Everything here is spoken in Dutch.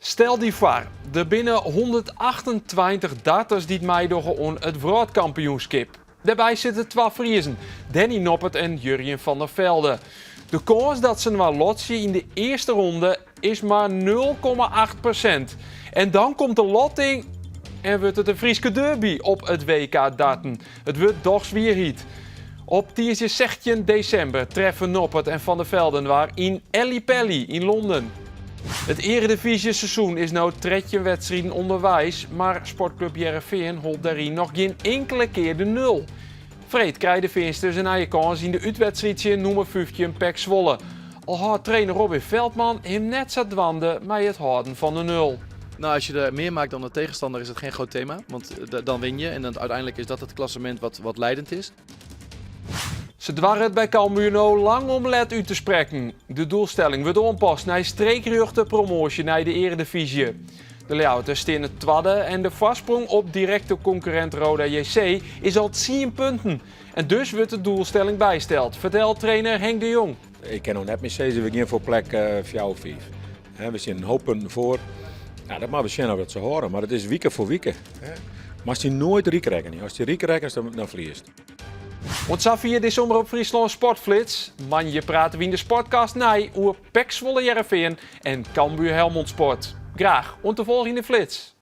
Stel die voor, er binnen 128 darters die meedoen aan het wereldkampioenschap. Daarbij zitten 2 Friezen, Danny Noppert en Jurjen van der Velde. De kans dat ze wel lotsen in de eerste ronde is maar 0,8%. En dan komt de lotting en wordt het een Frieske derby op het WK darten. Het wordt toch zwierhiet. Op 16 december treffen Noppert en Van der Velden waar in Ellipelli in Londen. Het Eredivisie seizoen is nou 13 wedstrijden onderwijs, maar Sportclub Heerenveen holt daarin nog geen enkele keer de 0. Vreed krijgt de Veensters een eigen kans in de uitwedstrijdje nummer 15 PEC Zwolle. Al had trainer Robin Veldman hem net zat dwanden met het houden van de 0. Nou, als je er meer maakt dan de tegenstander is het geen groot thema, want dan win je en dan, uiteindelijk is dat het klassement wat leidend is. Ze dwarren het bij Cambuur nou lang om let uit te spreken. De doelstelling wordt aanpast naar streekrechte promotie naar de Eredivisie. De Leeuwarden staan het tweede en de voorsprong op directe concurrent Roda JC is al 10 punten. En dus wordt de doelstelling bijsteld, vertelt trainer Henk de Jong. Ik kan nog net meer zeggen, we gaan voor plek 4 of 5. We zijn een hoop punten voor. Ja, dat mag we zien of dat ze horen, maar het is week voor week. Maar als je nooit riek rekenen, als je riek rekent, dan verliest. Want zo via dit zomer op Friesland Sportflits. Je praten we in de sportcast naar over PEC Zwolle Heerenveen en Cambuur Helmond Sport. Graag, om te volgen in de flits.